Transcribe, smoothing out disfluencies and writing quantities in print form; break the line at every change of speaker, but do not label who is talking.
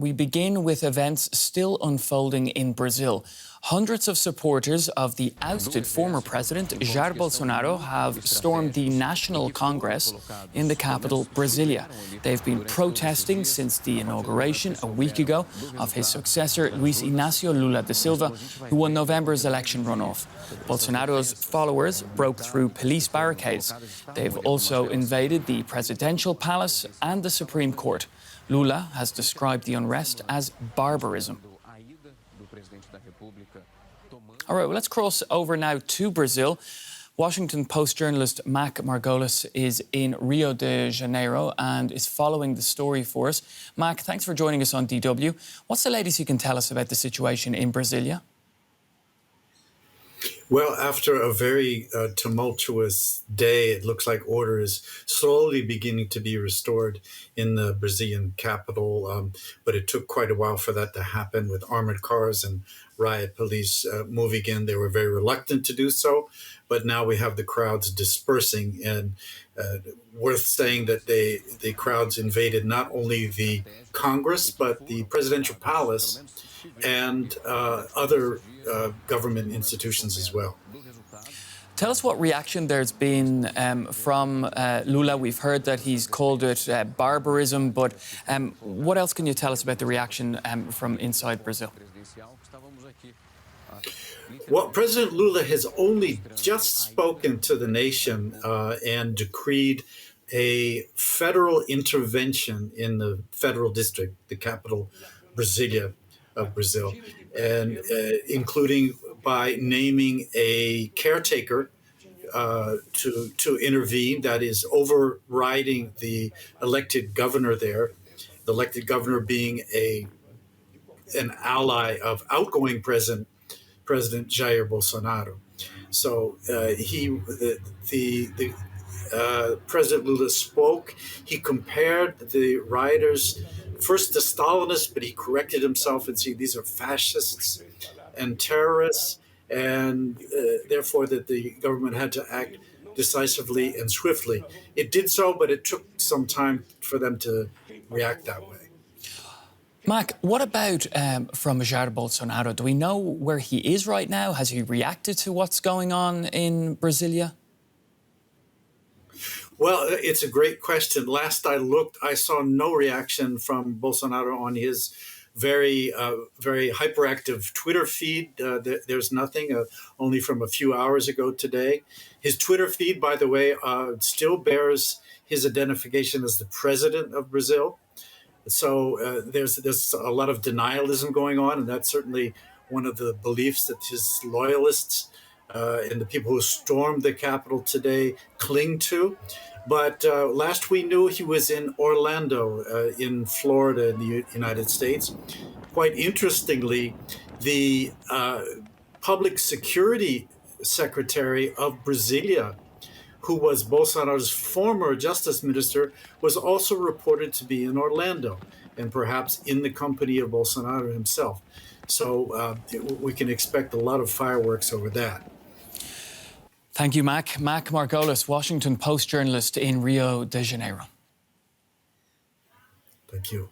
we begin with events still unfolding in Brazil. Hundreds of supporters of the ousted former president, Jair Bolsonaro, have stormed the National Congress in the capital, Brasilia. They've been protesting since the inauguration a week ago of his successor, Inacio Lula da Silva, who won November's election runoff. Bolsonaro's followers broke through police barricades. They've also invaded the presidential palace and the Supreme Court. Lula has described the unrest as barbarism. All right, well, let's cross over now to Brazil. Washington Post journalist Margolis is in Rio de Janeiro and is following the story for us. Mac, thanks for joining us on DW. What's the latest you can tell us about the situation in Brasilia?
Well, after a very tumultuous day, it looks like order is slowly beginning to be restored in the Brazilian capital. But it took quite a while for that to happen, with armored cars and riot police moving in. They were very reluctant to do so. But now we have the crowds dispersing, and worth saying that the crowds invaded not only the Congress, but the presidential palace and other government institutions as well.
Tell us what reaction there's been from Lula. We've heard that he's called it barbarism, but what else can you tell us about the reaction from inside Brazil?
Well, President Lula has only just spoken to the nation and decreed a federal intervention in the federal district, the capital, Brasilia, of Brazil, and including by naming a caretaker to intervene, that is overriding the elected governor there, the elected governor being an ally of outgoing President Jair Bolsonaro. So President Lula spoke. He compared the rioters first to Stalinists, but he corrected himself and said these are fascists and terrorists, and therefore that the government had to act decisively and swiftly. It did so, but it took some time for them to react that way.
Mac, what about from Jair Bolsonaro? Do we know where he is right now? Has he reacted to what's going on in Brasilia?
Well, it's a great question. Last I looked, I saw no reaction from Bolsonaro on his very hyperactive Twitter feed. There's nothing, only from a few hours ago today. His Twitter feed, by the way, still bears his identification as the president of Brazil. So there's a lot of denialism going on, and that's certainly one of the beliefs that his loyalists and the people who stormed the Capitol today cling to. But last we knew, he was in Orlando, in Florida, in the United States. Quite interestingly, the public security secretary of Brasilia, who was Bolsonaro's former justice minister, was also reported to be in Orlando, and perhaps in the company of Bolsonaro himself. So we can expect a lot of fireworks over that.
Thank you, Mac. Mac Margolis, Washington Post journalist in Rio de Janeiro.
Thank you.